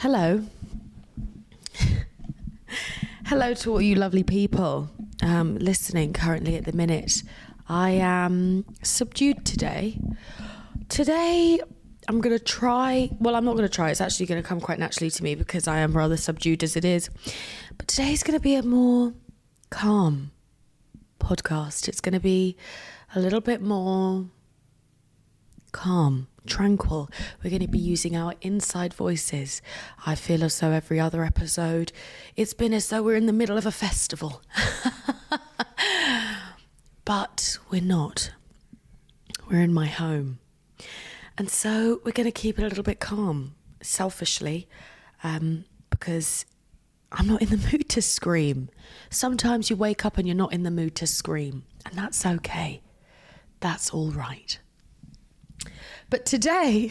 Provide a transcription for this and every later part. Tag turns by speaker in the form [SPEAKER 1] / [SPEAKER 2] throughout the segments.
[SPEAKER 1] Hello. Hello to all you lovely people listening currently at the minute. I am subdued today. Today I'm going to try, well, I'm not going to try, it's actually going to come quite naturally to me because I am rather subdued as it is. But today's going to be a more calm podcast. It's going to be a little bit more calm, tranquil. We're going to be using our inside voices. I feel as though every other episode, it's been as though we're in the middle of a festival. But we're not. We're in my home. And so we're going to keep it a little bit calm, selfishly, because I'm not in the mood to scream. Sometimes you wake up and you're not in the mood to scream, and that's okay. That's all right. But today,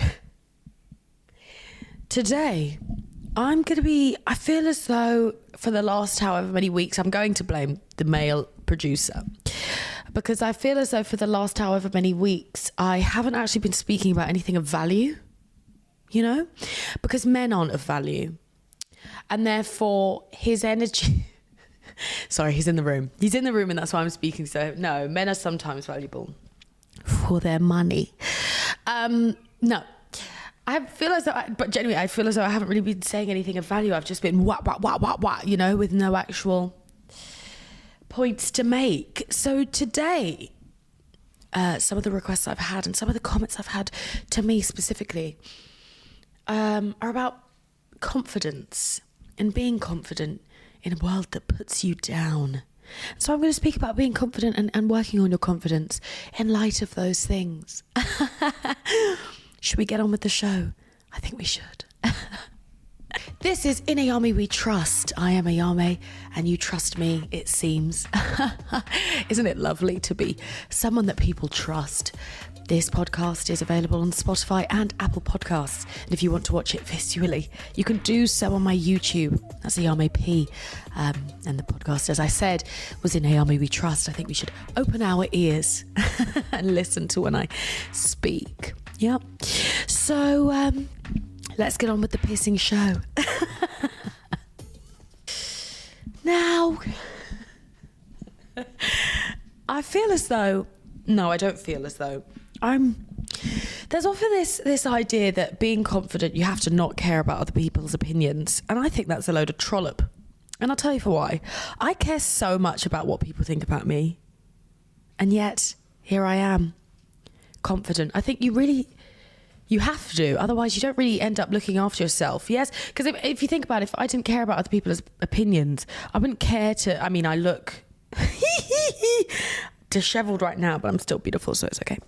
[SPEAKER 1] I feel as though for the last however many weeks, I'm going to blame the male producer, because I feel as though for the last however many weeks, I haven't actually been speaking about anything of value, you know, because men aren't of value. And therefore his energy, sorry, he's in the room and that's why I'm speaking. So no, men are sometimes valuable for their money. No, I feel as though, I feel as though I haven't really been saying anything of value. I've just been wah, you know, with no actual points to make. So today, some of the requests I've had and some of the comments I've had to me specifically are about confidence and being confident in a world that puts you down. So I'm going to speak about being confident and working on your confidence in light of those things. Should we get on with the show? I think we should. This is In Ayame We Trust. I am Ayame and you trust me, it seems. Isn't it lovely to be someone that people trust? This podcast is available on Spotify and Apple Podcasts. And if you want to watch it visually, you can do so on my YouTube. That's Ayame.P. And the podcast, as I said, was In Ayame We Trust. I think we should open our ears and listen to when I speak. Yep. So let's get on with the pissing show. Now, I feel as though, no, I don't feel as though, there's often this idea that being confident, you have to not care about other people's opinions. And I think that's a load of trollop. And I'll tell you for why. I care so much about what people think about me. And yet, here I am, confident. I think you have to. Otherwise, you don't really end up looking after yourself. Yes, because if you think about it, if I didn't care about other people's opinions, I wouldn't care to, I look disheveled right now, but I'm still beautiful, so it's okay.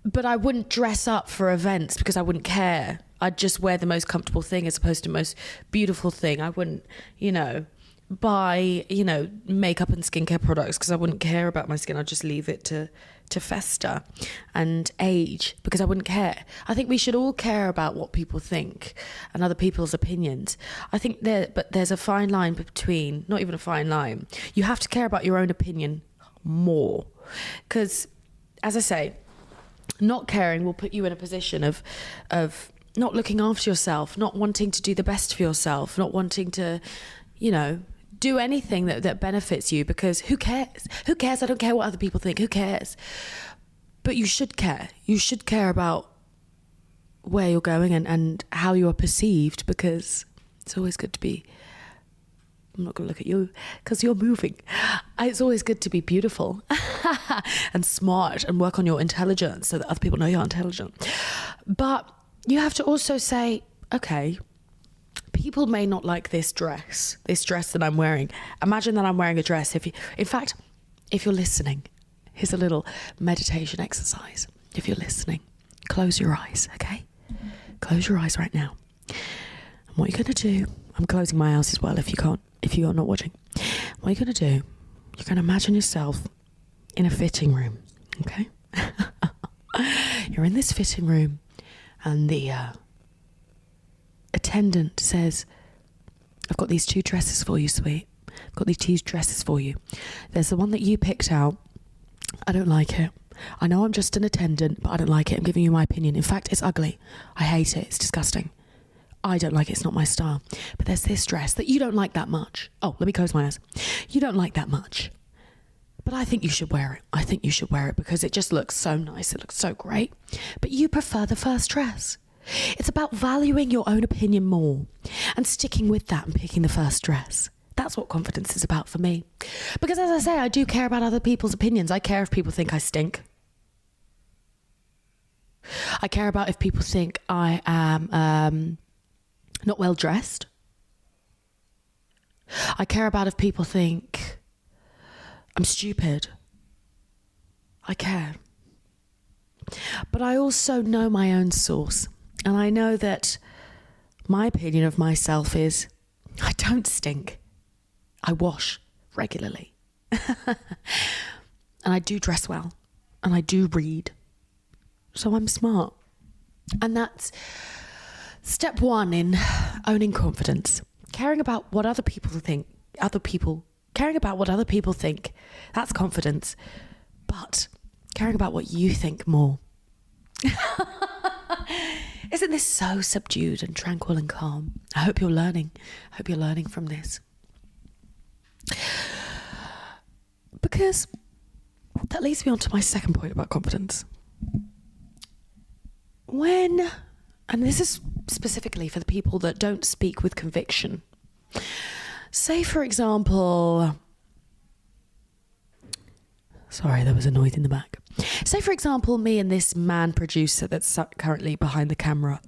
[SPEAKER 1] But I wouldn't dress up for events because I wouldn't care. I'd just wear the most comfortable thing as opposed to most beautiful thing. I wouldn't, buy, makeup and skincare products because I wouldn't care about my skin. I'd just leave it to fester and age because I wouldn't care. I think we should all care about what people think and other people's opinions. I think there's a fine line between, not even a fine line. You have to care about your own opinion more because, as I say, not caring will put you in a position of not looking after yourself, not wanting to do the best for yourself, not wanting to, do anything that benefits you because who cares? Who cares? I don't care what other people think. Who cares? But you should care. You should care about where you're going and how you are perceived because it's always good to be, I'm not going to look at you because you're moving. It's always good to be beautiful and smart and work on your intelligence so that other people know you're intelligent. But you have to also say, okay, people may not like this dress that I'm wearing. Imagine that I'm wearing a dress. If you're listening, here's a little meditation exercise. If you're listening, close your eyes, okay? Close your eyes right now. And what you're going to do, I'm closing my eyes as well if you are not watching. What you're going to do, you're going to imagine yourself in a fitting room, okay? You're in this fitting room and the attendant says, I've got these two dresses for you, sweet. I've got these two dresses for you. There's the one that you picked out. I don't like it. I know I'm just an attendant, but I don't like it. I'm giving you my opinion. In fact, it's ugly. I hate it. It's disgusting. I don't like it. It's not my style. But there's this dress that you don't like that much. Oh, let me close my eyes. You don't like that much. But I think you should wear it. I think you should wear it because it just looks so nice. It looks so great. But you prefer the first dress. It's about valuing your own opinion more and sticking with that and picking the first dress. That's what confidence is about for me. Because as I say, I do care about other people's opinions. I care if people think I stink. I care about if people think I am not well dressed. I care about if people think I'm stupid. I care. But I also know my own source. And I know that my opinion of myself is I don't stink. I wash regularly. And I do dress well. And I do read. So I'm smart. And that's step one in owning confidence. Caring about what other people think. Caring about what other people think. That's confidence. But caring about what you think more. Isn't this so subdued and tranquil and calm? I hope you're learning. I hope you're learning from this. Because that leads me on to my second point about confidence. And this is specifically for the people that don't speak with conviction. Say, for example, sorry, there was a noise in the back. Say, for example, me and this man producer that's currently behind the camera.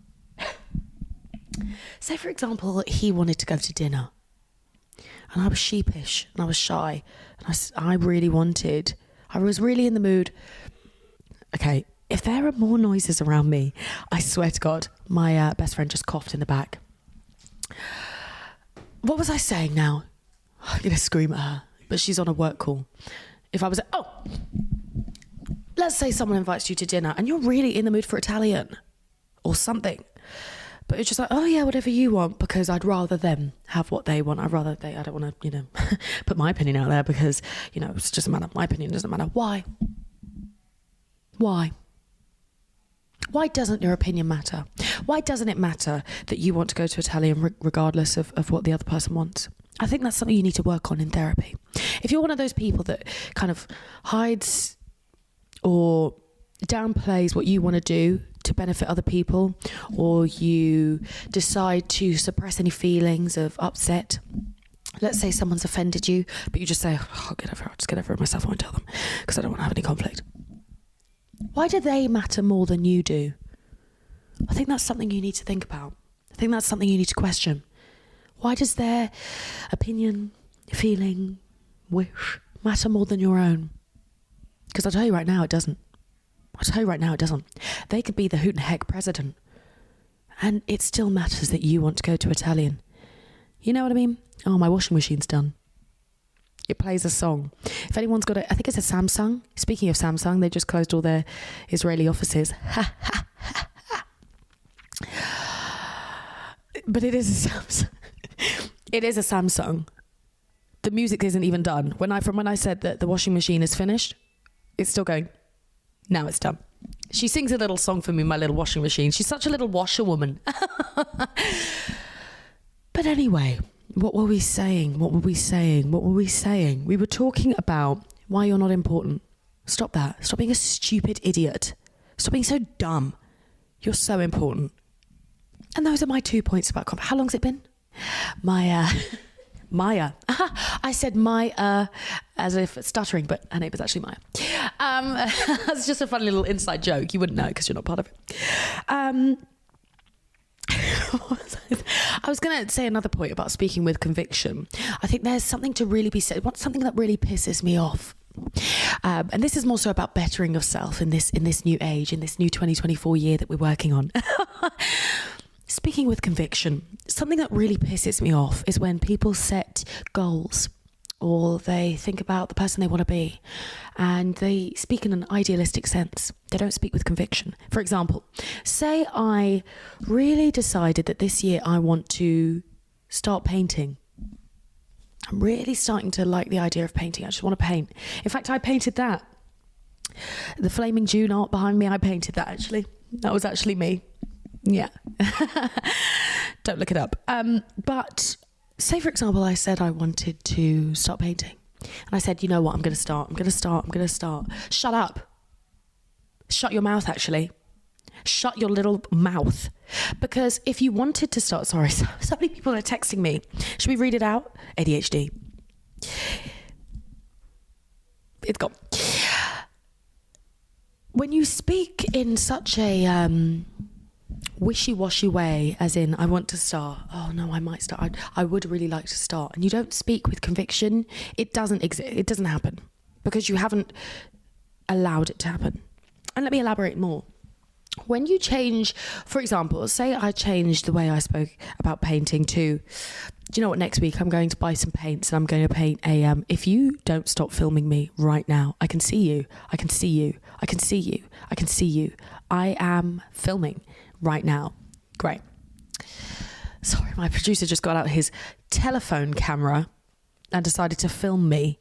[SPEAKER 1] Say, for example, he wanted to go to dinner. And I was sheepish and I was shy. And I was really in the mood. Okay, if there are more noises around me, I swear to God, my best friend just coughed in the back. What was I saying now? I'm going to scream at her, but she's on a work call. If I was, let's say someone invites you to dinner and you're really in the mood for Italian or something, but it's just like, oh yeah, whatever you want, because I'd rather them have what they want. I don't want to, put my opinion out there because, it's just a matter. My opinion doesn't matter. Why? Why doesn't your opinion matter? Why doesn't it matter that you want to go to Italian regardless of what the other person wants? I think that's something you need to work on in therapy. If you're one of those people that kind of hides or downplays what you want to do to benefit other people, or you decide to suppress any feelings of upset, let's say someone's offended you, but you just say, I'll just get over it myself, I won't tell them because I don't want to have any conflict. Why do they matter more than you do? I think that's something you need to think about. I think that's something you need to question. Why does their opinion, feeling, wish matter more than your own? Because I'll tell you right now, it doesn't. They could be the hoot and heck president, and it still matters that you want to go to Italian. You know what I mean? Oh, my washing machine's done. It plays a song. If anyone's got it, I think it's a Samsung. Speaking of Samsung, they just closed all their Israeli offices. But it is a Samsung. It is a Samsung. The music isn't even done. When I said that the washing machine is finished, it's still going. Now it's done. She sings a little song for me, my little washing machine. She's such a little washerwoman. But anyway, what were we saying? We were talking about why you're not important. Stop that. Stop being a stupid idiot. Stop being so dumb. You're so important. And those are my 2 points about confidence. How long's it been? Maya. I said Maya as if stuttering, but her name is actually Maya. That's just a fun little inside joke. You wouldn't know because you're not part of it. I was going to say another point about speaking with conviction. I think there's something to really be said. Something that really pisses me off. And this is more so about bettering yourself in this new age, in this new 2024 year that we're working on. Speaking with conviction, something that really pisses me off is when people set goals or they think about the person they want to be and they speak in an idealistic sense. They don't speak with conviction. For example, say I really decided that this year I want to start painting. I'm really starting to like the idea of painting. I just want to paint. In fact, I painted that. The flaming June art behind me, I painted that actually. That was actually me. Yeah. Don't look it up. But say, for example, I said I wanted to start painting. And I said, you know what, I'm going to start. Shut up. Shut your mouth, actually. Shut your little mouth. Because if you wanted to start... Sorry, so many people are texting me. Should we read it out? ADHD. It's gone. When you speak in such a wishy-washy way, as in, I want to start. Oh, no, I might start. I would really like to start. And you don't speak with conviction. It doesn't exist. It doesn't happen. Because you haven't allowed it to happen. And let me elaborate more. When you change, for example, say I changed the way I spoke about painting to, do you know what, next week I'm going to buy some paints and I'm going to paint a, if you don't stop filming me right now, I can see you, I can see you, I can see you, I can see you. I am filming right now. Great. Sorry, my producer just got out his telephone camera and decided to film me.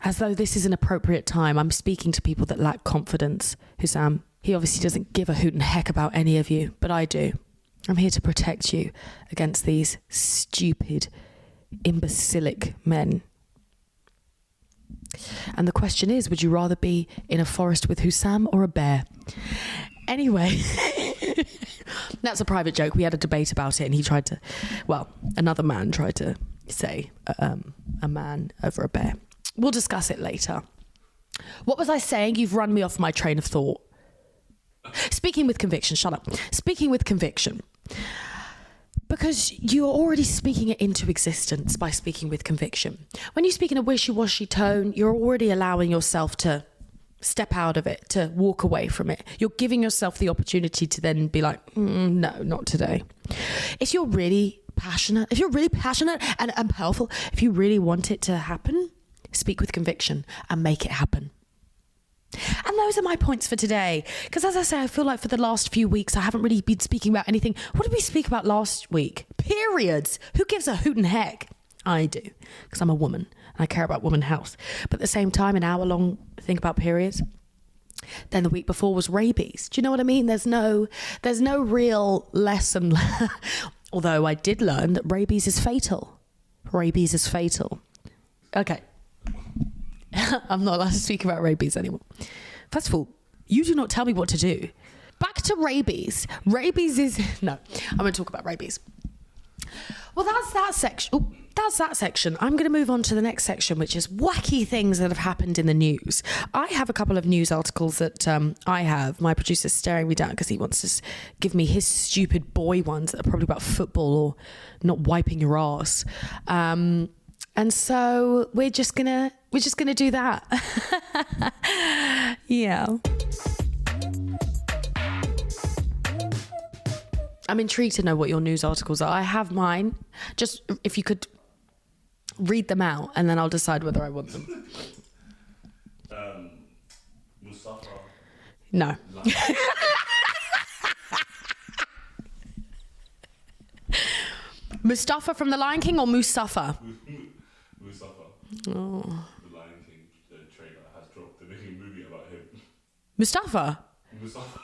[SPEAKER 1] As though this is an appropriate time. I'm speaking to people that lack confidence. Hussam, he obviously doesn't give a hoot and heck about any of you, but I do. I'm here to protect you against these stupid, imbecilic men. And the question is, would you rather be in a forest with Hussam or a bear? Anyway, that's a private joke. We had a debate about it and he tried to, well, another man tried to say a man over a bear. We'll discuss it later. What was I saying? You've run me off my train of thought. Speaking with conviction. Shut up. Speaking with conviction. Because you're already speaking it into existence by speaking with conviction. When you speak in a wishy-washy tone, you're already allowing yourself to step out of it, to walk away from it. You're giving yourself the opportunity to then be like, no, not today. If you're really passionate and powerful, if you really want it to happen, speak with conviction and make it happen. And those are my points for today. Because as I say, I feel like for the last few weeks, I haven't really been speaking about anything. What did we speak about last week? Periods. Who gives a hoot and heck? I do. Because I'm a woman and I care about women's health. But at the same time, an hour-long thing about periods. Then the week before was rabies. Do you know what I mean? There's no real lesson. Although I did learn that rabies is fatal. Rabies is fatal. Okay. I'm not allowed to speak about rabies anymore. First of all, you do not tell me what to do. Back to rabies. Rabies is... No, I'm going to talk about rabies. Well, that's that section. Oh, that's that section. I'm going to move on to the next section, which is wacky things that have happened in the news. I have a couple of news articles that I have. My producer's staring me down because he wants to give me his stupid boy ones that are probably about football or not wiping your ass. And so we're just gonna do that. Yeah. I'm intrigued to know what your news articles are. I have mine. Just if you could read them out, and then I'll decide whether I want them.
[SPEAKER 2] Mustafa.
[SPEAKER 1] No. Mustafa from The Lion King or Mustafa?
[SPEAKER 2] Mustafa.
[SPEAKER 1] Oh.
[SPEAKER 2] The Lion King trailer has dropped. They're making a movie about him.
[SPEAKER 1] Mustafa?
[SPEAKER 2] Mustafa.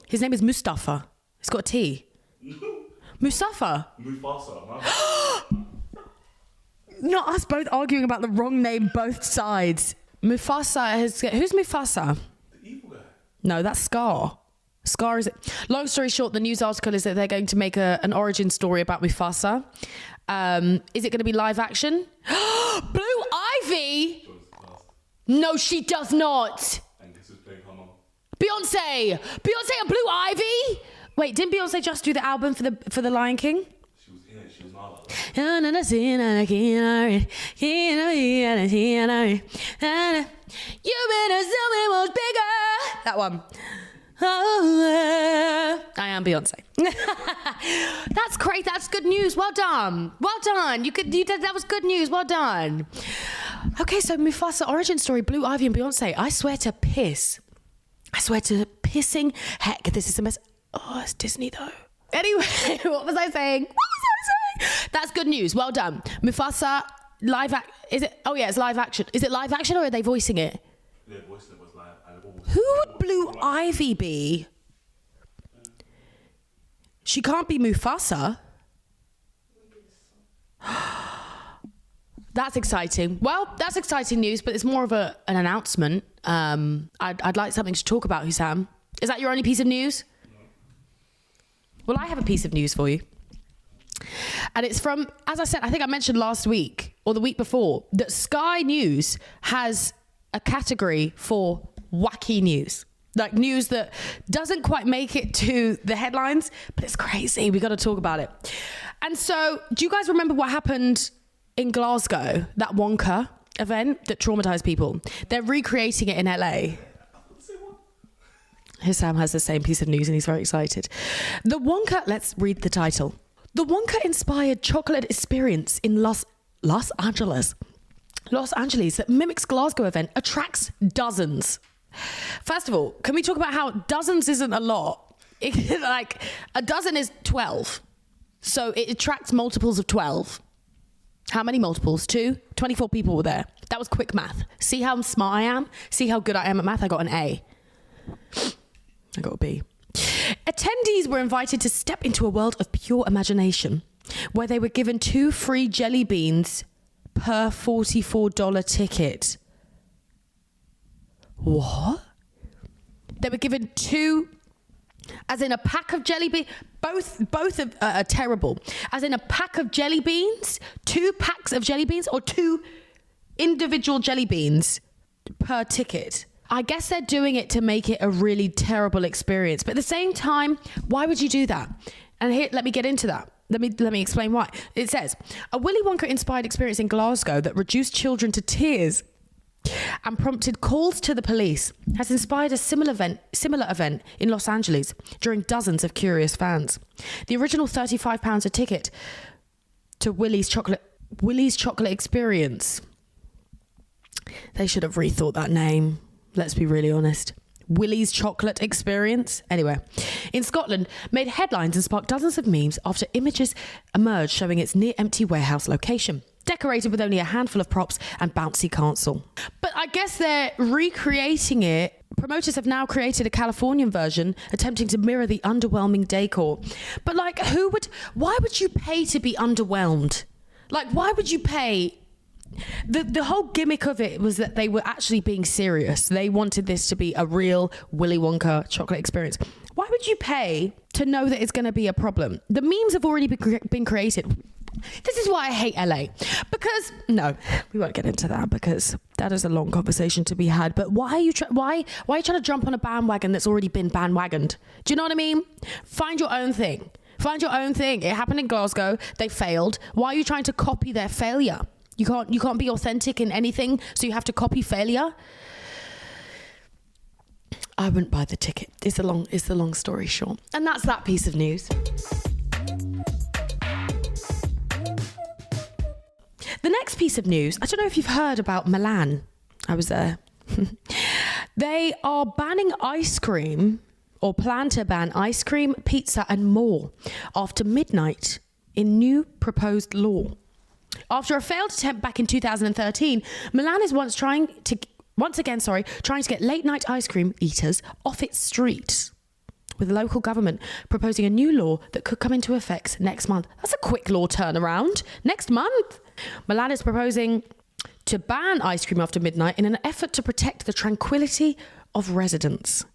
[SPEAKER 1] His name is Mustafa. It's got a T.
[SPEAKER 2] No.
[SPEAKER 1] Mustafa?
[SPEAKER 2] Mufasa.
[SPEAKER 1] Not us both arguing about the wrong name, both sides. Mufasa has... Who's Mufasa?
[SPEAKER 2] The evil guy.
[SPEAKER 1] No, that's Scar. Scar is it? Long story short, the news article is that they're going to make an origin story about Mufasa. Is it going to be live action? Blue Ivy? No, she does not.
[SPEAKER 2] And guess who's playing her mom?
[SPEAKER 1] Beyonce and Blue Ivy? Wait, didn't Beyonce just do the album for the Lion King?
[SPEAKER 2] She was in it. She was not.
[SPEAKER 1] You better tell me what's bigger. That one. I am Beyonce. That's great. That's good news. Well done. Well done. You did. That was good news. Well done. Okay, so Mufasa origin story, Blue Ivy and Beyonce. I swear to pissing heck. This is a mess. Oh, it's Disney though. Anyway, what was I saying? That's good news. Well done. Mufasa is it? Oh yeah, it's live action. Is it live action or are they voicing it?
[SPEAKER 2] Their voice was live.
[SPEAKER 1] Who would Blue Ivy be? She can't be Mufasa. That's exciting. Well, that's exciting news, but it's more of an announcement. I'd like something to talk about, Hussam. Is that your only piece of news? No. Well, I have a piece of news for you. And it's from, as I said, I think I mentioned last week or the week before, that Sky News has a category for wacky news. Like news that doesn't quite make it to the headlines, but it's crazy. We got to talk about it. And so, do you guys remember what happened in Glasgow, that Wonka event that traumatized people? They're recreating it in LA. Hussam has the same piece of news and he's very excited. The Wonka, let's read the title. The Wonka-inspired chocolate experience in Los Angeles that mimics Glasgow event attracts dozens. First of all, can we talk about how dozens isn't a lot? Like, a dozen is 12. So it attracts multiples of 12. How many multiples? 2? 24 people were there. That was quick math. See how smart I am? See how good I am at math? I got an A. I got a B. Attendees were invited to step into a world of pure imagination, where they were given 2 free jelly beans per $44 ticket. What? They were given 2, as in a pack of jelly beans. Both are terrible. As in a pack of jelly beans, 2 packs of jelly beans, or 2 individual jelly beans per ticket. I guess they're doing it to make it a really terrible experience. But at the same time, why would you do that? And here, let me get into that. Let me explain why. It says, a Willy Wonka-inspired experience in Glasgow that reduced children to tears and prompted calls to the police has inspired a similar event in Los Angeles, drawing dozens of curious fans. The original £35 a ticket to Willy's chocolate experience. They should have rethought that name. Let's be really honest. Willy's chocolate experience. Anyway, in Scotland, made headlines and sparked dozens of memes after images emerged showing its near-empty warehouse location, decorated with only a handful of props and bouncy castle. But I guess they're recreating it. Promoters have now created a Californian version, attempting to mirror the underwhelming decor. But like, why would you pay to be underwhelmed? Like, why would you pay? The whole gimmick of it was that they were actually being serious. They wanted this to be a real Willy Wonka chocolate experience. Why would you pay to know that it's going to be a problem? The memes have already been created. This is why I hate LA. Because, no, we won't get into that because that is a long conversation to be had. But why are you trying to jump on a bandwagon that's already been bandwagoned? Do you know what I mean? Find your own thing. Find your own thing. It happened in Glasgow. They failed. Why are you trying to copy their failure? You can't be authentic in anything, so you have to copy failure. I wouldn't buy the ticket. It's the long story short. And that's that piece of news. The next piece of news, I don't know if you've heard about Milan. I was there. They are banning ice cream, or plan to ban ice cream, pizza and more after midnight in new proposed law. After a failed attempt back in 2013, Milan is trying to get late night ice cream eaters off its streets, with the local government proposing a new law that could come into effect next month. That's a quick law turnaround. Next month. Milan is proposing to ban ice cream after midnight in an effort to protect the tranquility of residents.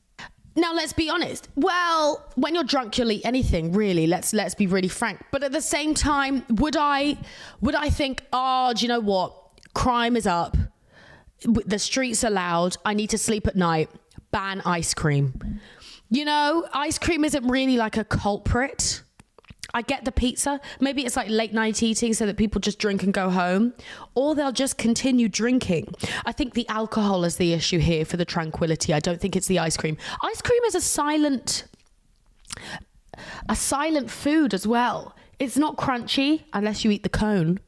[SPEAKER 1] Now, let's be honest. Well, when you're drunk, you'll eat anything, really. Let's be really frank. But at the same time, would I think, oh, do you know what? Crime is up. The streets are loud. I need to sleep at night. Ban ice cream. You know, ice cream isn't really like a culprit. I get the pizza. Maybe it's like late night eating so that people just drink and go home, or they'll just continue drinking. I think the alcohol is the issue here for the tranquility. I don't think it's the ice cream. Ice cream is a silent food as well. It's not crunchy unless you eat the cone.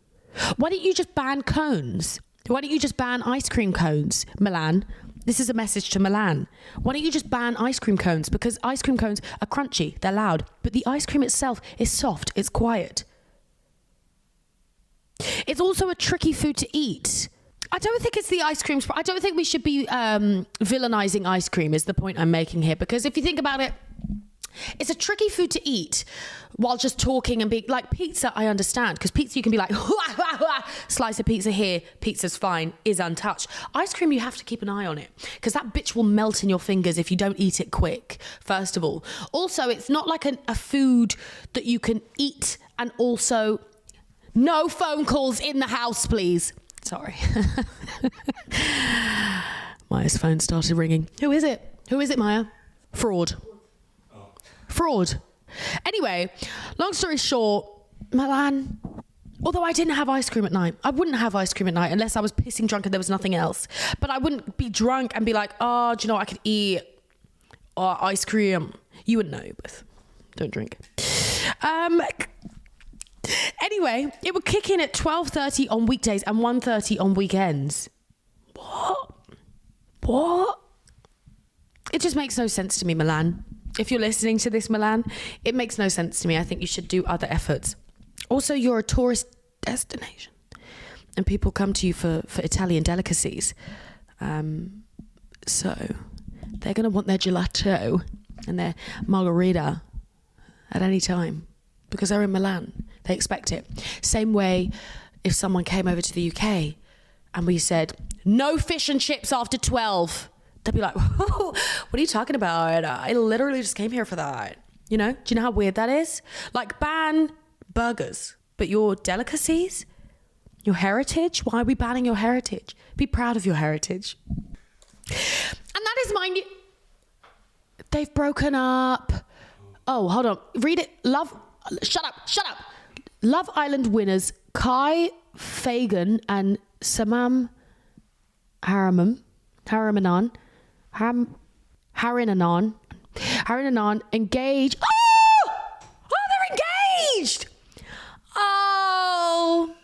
[SPEAKER 1] Why don't you just ban cones? Why don't you just ban ice cream cones, Milan? This is a message to Milan. Why don't you just ban ice cream cones? Because ice cream cones are crunchy, they're loud, but the ice cream itself is soft, it's quiet. It's also a tricky food to eat. I don't think it's the ice cream. I don't think we should be villainizing ice cream is the point I'm making here. Because if you think about it, It's a tricky food to eat while just talking and being like pizza. I understand, because pizza you can be like slice of pizza here, pizza's fine, is untouched. Ice cream, you have to keep an eye on it, because that bitch will melt in your fingers if you don't eat it quick, first of all. Also, it's not like a food that you can eat and also no phone calls in the house, please. Sorry. Maya's phone started ringing. Who is it, Maya? Fraud. Fraud. Anyway, long story short, Milan, although I didn't have ice cream at night, I wouldn't have ice cream at night unless I was pissing drunk and there was nothing else. But I wouldn't be drunk and be like, oh, do you know what, I could eat ice cream. You wouldn't know, but don't drink. Anyway, it would kick in at 12:30 on weekdays and 1:30 on weekends. What? It just makes no sense to me, Milan. If you're listening to this, Milan, it makes no sense to me. I think you should do other efforts. Also, you're a tourist destination and people come to you for Italian delicacies. So they're going to want their gelato and their margarita at any time because they're in Milan. They expect it. Same way if someone came over to the UK and we said, no fish and chips after 12. They'd be like, whoa, what are you talking about? I literally just came here for that. You know? Do you know how weird that is? Like, ban burgers, but your delicacies, your heritage, why are we banning your heritage? Be proud of your heritage. And that is mine. They've broken up. Oh, hold on. Read it. Shut up. Love Island winners Kai Fagan and Samam Harinanan engaged. Oh, they're engaged. Oh,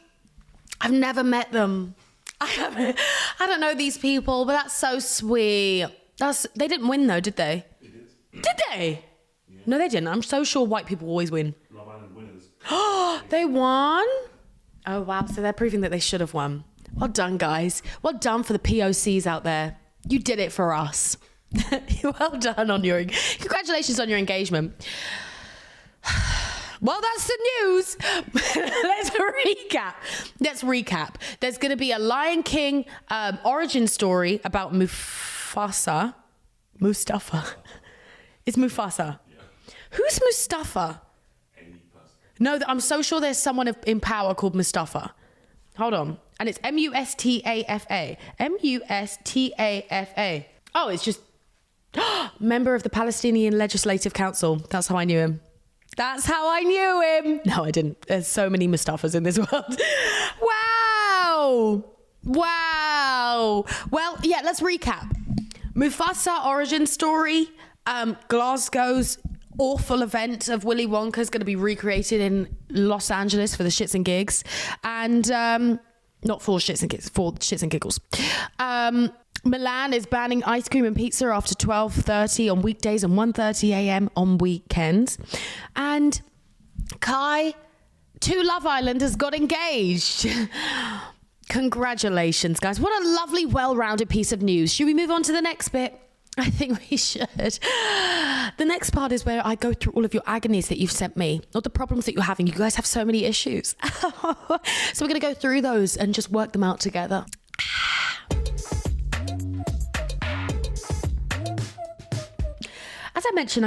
[SPEAKER 1] I've never met them. I don't know these people, but that's so sweet. They didn't win though, did they?
[SPEAKER 2] They did.
[SPEAKER 1] Did they? Yeah. No, they didn't. I'm so sure white people always win.
[SPEAKER 2] Love Island winners.
[SPEAKER 1] They won? Oh wow, so they're proving that they should have won. Well done, guys. Well done for the POCs out there. You did it for us. Well done on congratulations on your engagement. Well, that's the news. Let's recap. There's going to be a Lion King origin story about Mustafa. It's Mufasa.
[SPEAKER 2] Yeah.
[SPEAKER 1] Who's Mustafa?
[SPEAKER 2] Any person.
[SPEAKER 1] No, I'm so sure there's someone in power called Mustafa. Hold on. And it's Mustafa. Mustafa. Oh, it's just member of the Palestinian Legislative Council. That's how I knew him. No, I didn't. There's so many Mustafas in this world. Wow. Well, yeah, let's recap. Mufasa origin story. Glasgow's awful event of Willy Wonka is going to be recreated in Los Angeles for the shits and gigs. And not for shits and gigs, for shits and giggles. Milan is banning ice cream and pizza after 12:30 on weekdays and 1:30 a.m. on weekends. And Kai, to Love Islanders, got engaged. Congratulations, guys. What a lovely, well-rounded piece of news. Should we move on to the next bit? I think we should. The next part is where I go through all of your agonies that you've sent me, or the problems that you're having. You guys have so many issues. So we're going to go through those and just work them out together. As I mentioned,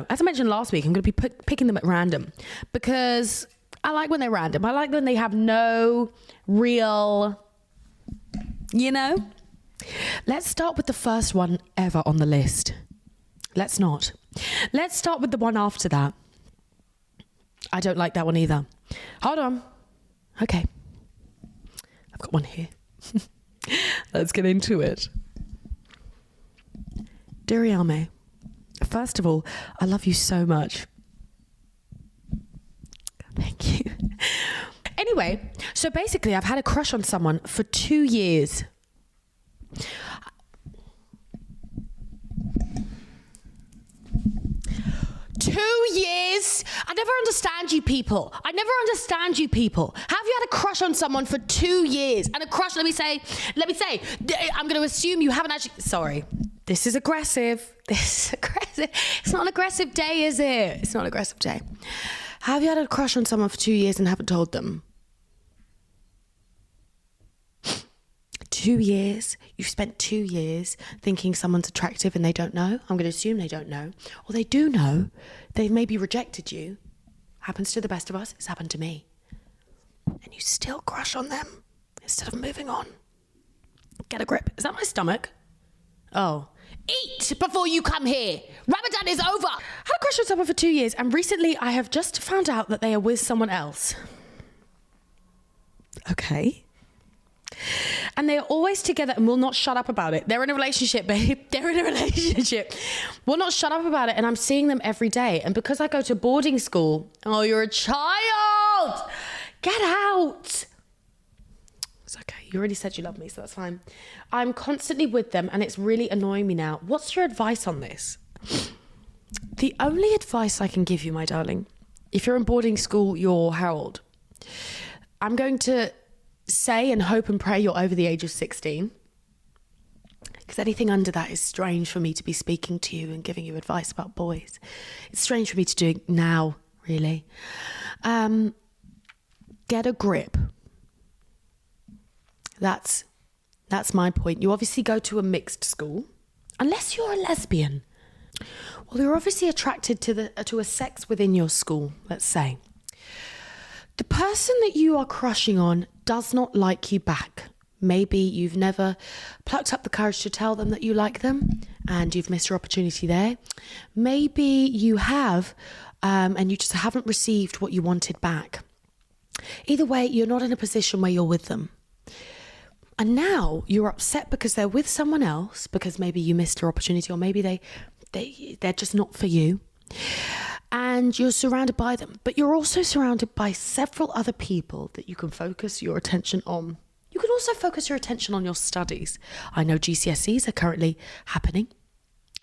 [SPEAKER 1] as I mentioned last week, I'm going to be picking them at random because I like when they're random. I like when they have no real, Let's start with the first one ever on the list. Let's not. Let's start with the one after that. I don't like that one either. Hold on. Okay. I've got one here. Let's get into it. Dear Ayame, first of all, I love you so much. Thank you. Anyway, so basically I've had a crush on someone for 2 years. I never understand you people. Have you had a crush on someone for 2 years? And a crush, let me say, I'm going to assume you haven't actually, sorry. This is aggressive. This is aggressive. It's not an aggressive day, is it? It's not an aggressive day. Have you had a crush on someone for 2 years and haven't told them? 2 years? You've spent 2 years thinking someone's attractive and they don't know? I'm going to assume they don't know. Or they do know. They've maybe rejected you. Happens to the best of us. It's happened to me. And you still crush on them instead of moving on. Get a grip. Is that my stomach? Oh. Eat before you come here. Ramadan is over. I had a crush on someone for 2 years, and recently I have just found out that they are with someone else. Okay. And they are always together and will not shut up about it. They're in a relationship, babe. They're in a relationship. Will not shut up about it, and I'm seeing them every day. And because I go to boarding school, oh, you're a child. Get out. It's okay. You already said you love me, so that's fine. I'm constantly with them and it's really annoying me now. What's your advice on this? The only advice I can give you, my darling, if you're in boarding school, you're how old? I'm going to say and hope and pray you're over the age of 16. Because anything under that is strange for me to be speaking to you and giving you advice about boys. It's strange for me to do it now, really. Get a grip. That's my point. You obviously go to a mixed school, unless you're a lesbian. Well, you're obviously attracted to a sex within your school, let's say. The person that you are crushing on does not like you back. Maybe you've never plucked up the courage to tell them that you like them and you've missed your opportunity there. Maybe you have, and you just haven't received what you wanted back. Either way, you're not in a position where you're with them. And now you're upset because they're with someone else, because maybe you missed your opportunity, or maybe they're just not for you. And you're surrounded by them. But you're also surrounded by several other people that you can focus your attention on. You can also focus your attention on your studies. I know GCSEs are currently happening.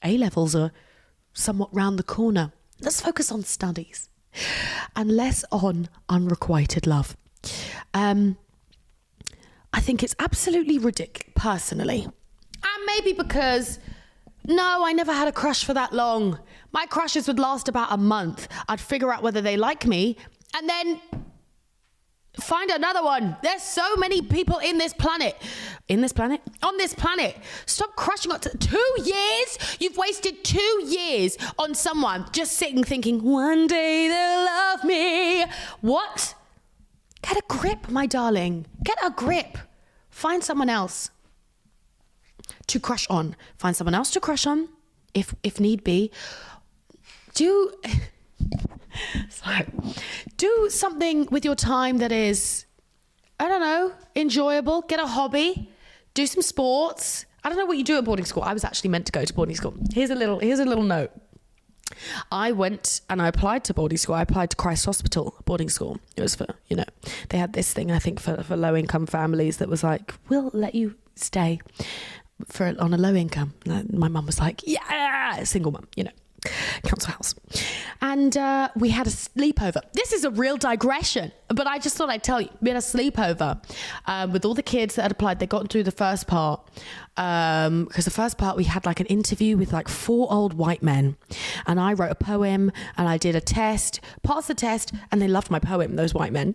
[SPEAKER 1] A-levels are somewhat round the corner. Let's focus on studies and less on unrequited love. I think it's absolutely ridiculous, personally. And maybe because, no, I never had a crush for that long. My crushes would last about a month. I'd figure out whether they like me and then find another one. There's so many people in this planet. On this planet. Stop crushing on 2 years. You've wasted 2 years on someone just sitting thinking, one day they'll love me. What? Get a grip, my darling. Get a grip. Find someone else to crush on. Find someone else to crush on, if need be. Do something with your time that is, I don't know, enjoyable. Get a hobby. Do some sports. I don't know what you do at boarding school. I was actually meant to go to boarding school. Here's a little note. I went and I applied to boarding school. I applied to Christ Hospital boarding school. It was for, they had this thing, I think, for low income families that was like, we'll let you stay on a low income. My mum was like, yeah, single mum, council house. And we had a sleepover. This is a real digression, but I just thought I'd tell you. We had a sleepover with all the kids that had applied. They got through the first part because the first part we had like an interview with like 4 old white men, and I wrote a poem and I did a test, passed the test, and they loved my poem, those white men.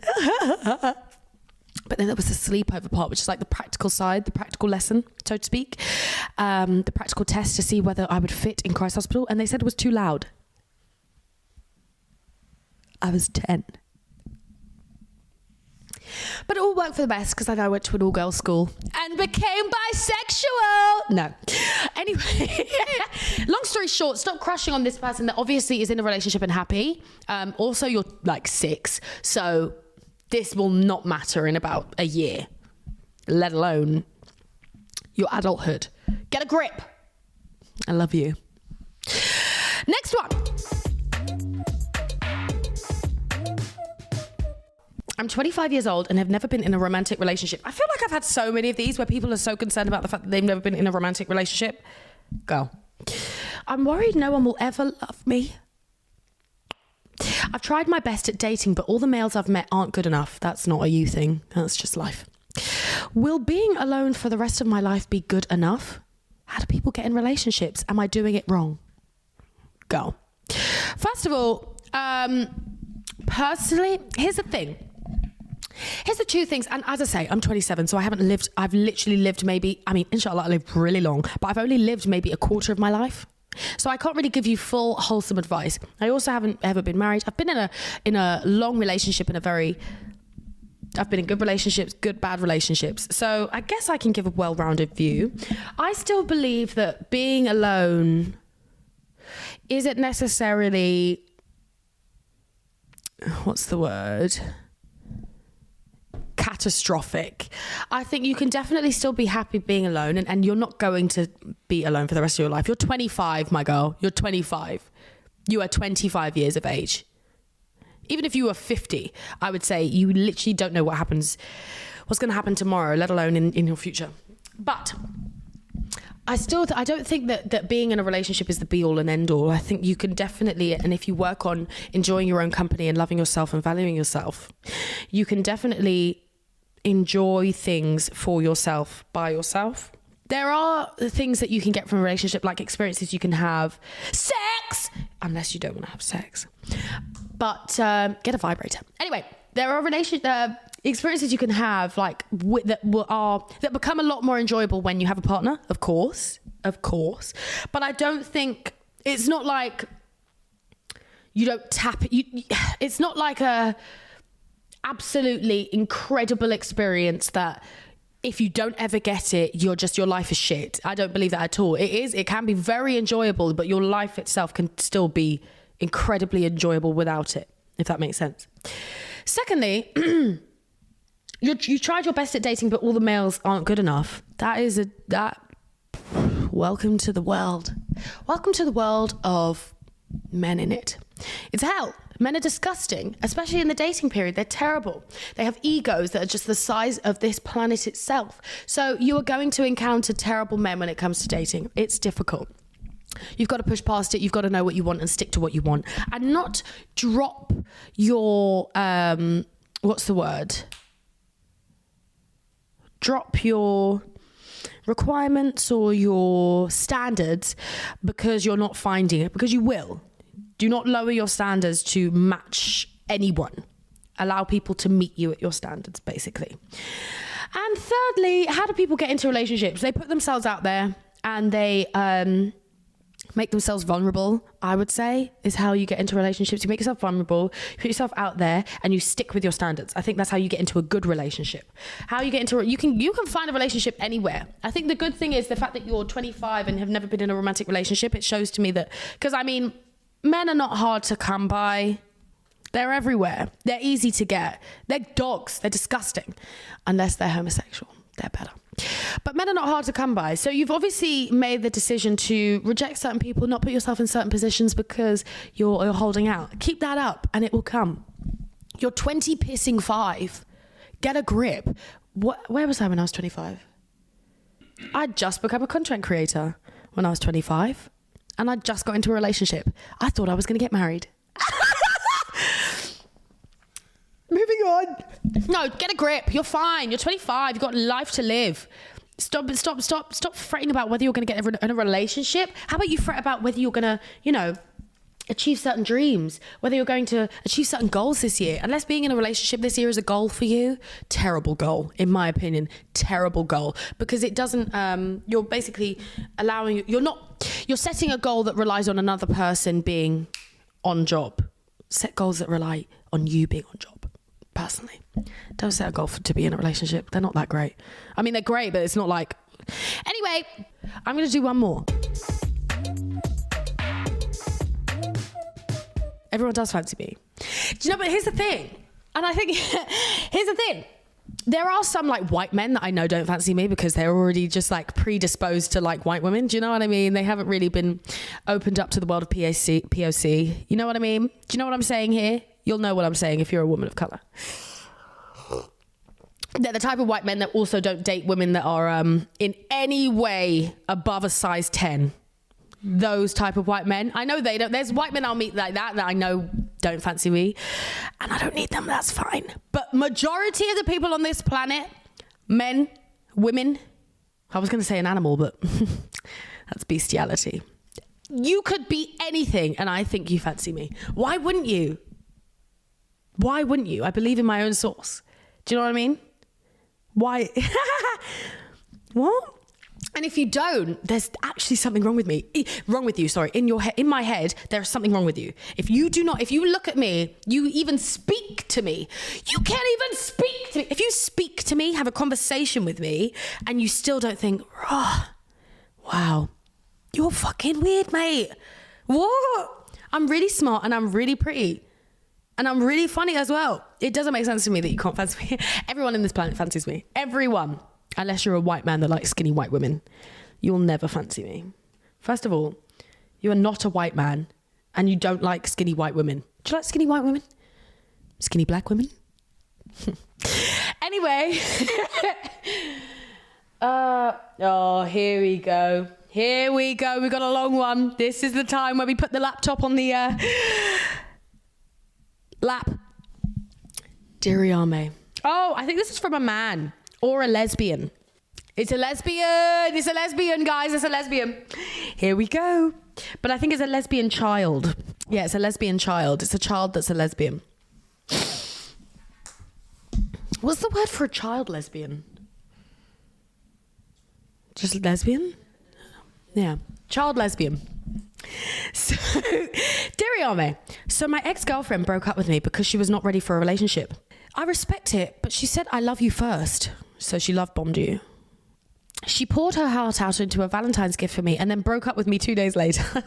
[SPEAKER 1] But then there was the sleepover part, which is like the practical side, the practical lesson, so to speak. The practical test to see whether I would fit in Christ Hospital. And they said it was too loud. I was 10. But it all worked for the best because I went to an all-girls school and became bisexual. No. Anyway, long story short, stop crushing on this person that obviously is in a relationship and happy. Also, you're like 6, so this will not matter in about a year, let alone your adulthood. Get a grip. I love you. Next one. I'm 25 years old and have never been in a romantic relationship. I feel like I've had so many of these where people are so concerned about the fact that they've never been in a romantic relationship. Go. I'm worried no one will ever love me. I've tried my best at dating, but all the males I've met aren't good enough. That's not a you thing. That's just life. Will being alone for the rest of my life be good enough? How do people get in relationships? Am I doing it wrong? Go. First of all, personally, here's the thing. Here's the two things. And as I say, I'm 27, so I've literally lived maybe, inshallah, I lived really long, but I've only lived maybe a quarter of my life. So I can't really give you full wholesome advice. I also haven't ever been married. I've been in a long relationship, I've been in good relationships, good, bad relationships. So I guess I can give a well-rounded view. I still believe that being alone isn't necessarily, what's the word? Catastrophic. I think you can definitely still be happy being alone, and you're not going to be alone for the rest of your life. You're 25, my girl. You're 25. You are 25 years of age. Even if you were 50, I would say you literally don't know what's going to happen tomorrow, let alone in your future. But I don't think that being in a relationship is the be all and end all. I think you can definitely, and if you work on enjoying your own company and loving yourself and valuing yourself, you can definitely enjoy things for yourself, by yourself. There are things that you can get from a relationship, like experiences you can have. Sex! Unless you don't want to have sex. But get a vibrator. Anyway, there are experiences you can have that become a lot more enjoyable when you have a partner, of course. But I don't think, it's not like you don't tap it. It's not like a absolutely incredible experience that if you don't ever get it, your life is shit. I don't believe that at all. It can be very enjoyable, but your life itself can still be incredibly enjoyable without it, if that makes sense. Secondly, you tried your best at dating, but all the males aren't good enough. Welcome to the world. Welcome to the world of men in it. It's hell. Men are disgusting, especially in the dating period. They're terrible. They have egos that are just the size of this planet itself. So you are going to encounter terrible men when it comes to dating. It's difficult. You've got to push past it. You've got to know what you want and stick to what you want, and not drop your drop your requirements or your standards because you're not finding it, because you will. Do not lower your standards to match anyone. Allow people to meet you at your standards, basically. And thirdly, how do people get into relationships? They put themselves out there and they make themselves vulnerable, I would say, is how you get into relationships. You make yourself vulnerable, you put yourself out there, and you stick with your standards. I think that's how you get into a good relationship. How you get into you can find a relationship anywhere. I think the good thing is the fact that you're 25 and have never been in a romantic relationship. It shows to me that, because men are not hard to come by. They're everywhere. They're easy to get. They're dogs. They're disgusting. Unless they're homosexual. They're better. But men are not hard to come by. So you've obviously made the decision to reject certain people, not put yourself in certain positions because you're holding out. Keep that up and it will come. You're 20 pissing 5. Get a grip. Where was I when I was 25? I'd just become a content creator when I was 25. And I just got into a relationship. I thought I was going to get married. Moving on. No, get a grip. You're fine. You're 25. You've got life to live. Stop fretting about whether you're going to get in a relationship. How about you fret about whether you're going to, achieve certain dreams, whether you're going to achieve certain goals this year. Unless being in a relationship this year is a goal for you, terrible goal, in my opinion, terrible goal. Because it doesn't, you're basically you're setting a goal that relies on another person being on job. Set goals that rely on you being on job. Personally, don't set a goal to be in a relationship. They're not that great. They're great, but it's not like... Anyway, I'm going to do one more. Everyone does fancy me. Do you know, but here's the thing. And I think, here's the thing. There are some white men that I know don't fancy me because they're already just predisposed to white women. Do you know what I mean? They haven't really been opened up to the world of POC. You know what I mean? Do you know what I'm saying here? You'll know what I'm saying if you're a woman of colour. They're the type of white men that also don't date women that are in any way above a size 10. Those type of white men. I know they don't. There's white men I'll meet like that I know don't fancy me. And I don't need them. That's fine. But majority of the people on this planet, men, women, I was going to say an animal, but That's bestiality. You could be anything and I think you fancy me. Why wouldn't you? Why wouldn't you? I believe in my own source. Do you know what I mean? Why? What? And if you don't, there's actually something wrong with me. Wrong with you, sorry. In your head, in my head, there's something wrong with you. If you look at me, you even speak to me. You can't even speak to me. If you speak to me, have a conversation with me, and you still don't think, oh, wow, you're fucking weird, mate. What? I'm really smart and I'm really pretty. And I'm really funny as well. It doesn't make sense to me that you can't fancy me. Everyone in this planet fancies me. Everyone. Unless you're a white man that likes skinny white women. You'll never fancy me. First of all, you are not a white man and you don't like skinny white women. Do you like skinny white women? Skinny black women? Anyway. Here we go. Here we go. We got a long one. This is the time where we put the laptop on the lap. Dear Ayame. Oh, I think this is from a man or a lesbian. It's a lesbian. It's a lesbian, guys. It's a lesbian. Here we go. But I think it's a lesbian child. Yeah, it's a lesbian child. It's a child that's a lesbian. What's the word for a child lesbian? Just lesbian? Yeah. Child lesbian. So, dear Ayame, so my ex-girlfriend broke up with me because she was not ready for a relationship. I respect it, but she said I love you first. So she love bombed you. She poured her heart out into a Valentine's gift for me and then broke up with me 2 days later.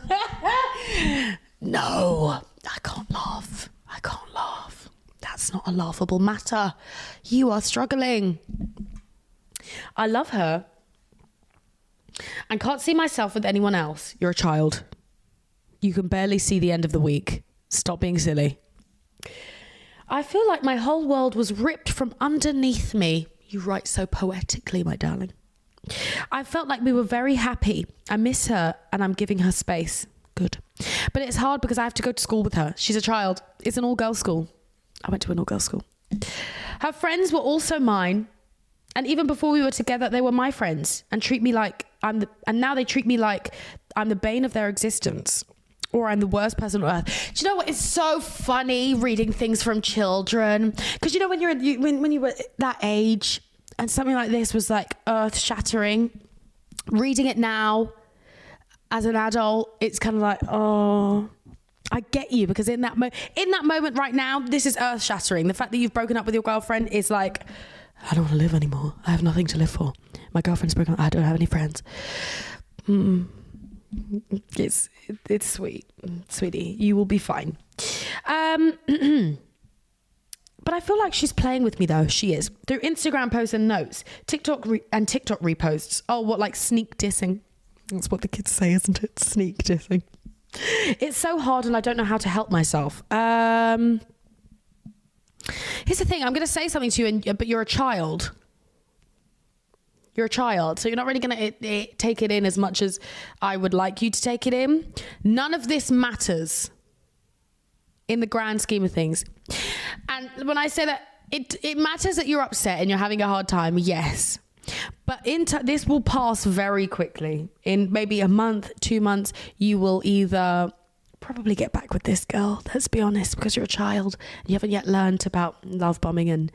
[SPEAKER 1] No, I can't laugh. I can't laugh. That's not a laughable matter. You are struggling. I love her and can't see myself with anyone else. You're a child. You can barely see the end of the week. Stop being silly. I feel like my whole world was ripped from underneath me. You write so poetically, my darling. I felt like we were very happy. I miss her and I'm giving her space. Good. But it's hard because I have to go to school with her. She's a child. It's an all-girls school. I went to an all-girls school. Her friends were also mine. And even before we were together, they were my friends and treat me like and now they treat me like I'm the bane of their existence. Or I'm the worst person on earth. Do you know what? It's so funny reading things from children. Because you know when when you were that age and something like this was like earth-shattering. Reading it now as an adult, it's kind of like, oh, I get you. Because in that moment right now, this is earth-shattering. The fact that you've broken up with your girlfriend is like, I don't want to live anymore. I have nothing to live for. My girlfriend's broken up. I don't have any friends. It's sweet, sweetie. You will be fine. But I feel like she's playing with me though. She is through Instagram posts and notes, TikTok reposts. Oh, what, like sneak dissing? That's what the kids say, isn't it? Sneak dissing. It's so hard, and I don't know how to help myself. Here's the thing. I'm going to say something to you, but you're a child. You're a child, so you're not really going to take it in as much as I would like you to take it in. None of this matters in the grand scheme of things. And when I say that, it matters that you're upset and you're having a hard time, yes. But this will pass very quickly. In maybe a month, 2 months, you will either probably get back with this girl, let's be honest, because you're a child. You haven't yet learned about love bombing and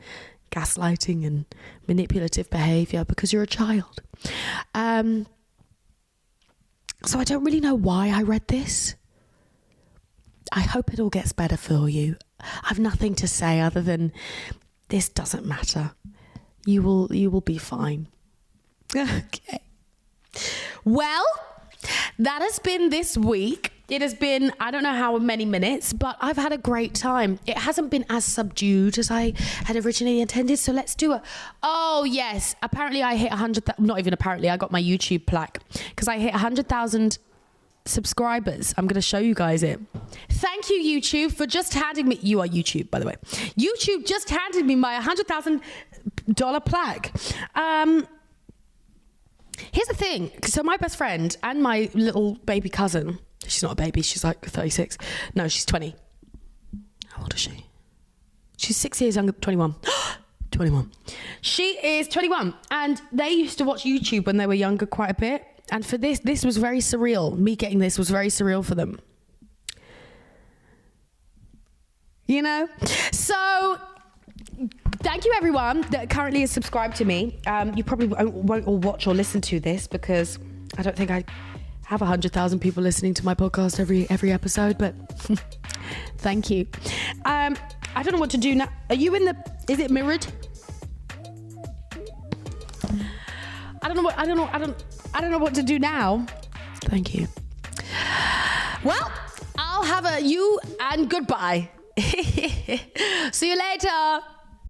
[SPEAKER 1] gaslighting and manipulative behavior because you're a child. So I don't really know why I read this. I hope it all gets better for you. I've nothing to say other than this doesn't matter. You will be fine. Okay. Well, that has been this week. It has been, I don't know how many minutes, but I've had a great time. It hasn't been as subdued as I had originally intended, so let's do it. Oh, yes. Apparently I hit 100,000, not even apparently, I got my YouTube plaque because I hit 100,000 subscribers. I'm going to show you guys it. Thank you, YouTube, for just handing me, you are YouTube, by the way. YouTube just handed me my $100,000 plaque. Here's the thing. So my best friend and my little baby cousin, she's not a baby, she's like 36. No, she's 20. How old is she? She's 6 years younger, 21. 21. She is 21. And they used to watch YouTube when they were younger quite a bit. And for this was very surreal. Me getting this was very surreal for them. You know? So thank you everyone that currently is subscribed to me. You probably won't all watch or listen to this because I don't think I have 100,000 people listening to my podcast every episode, but thank you. I don't know what to do now. Are you in the, is it mirrored? I don't know what to do now. Thank you. Well, I'll have a you and goodbye. See you later.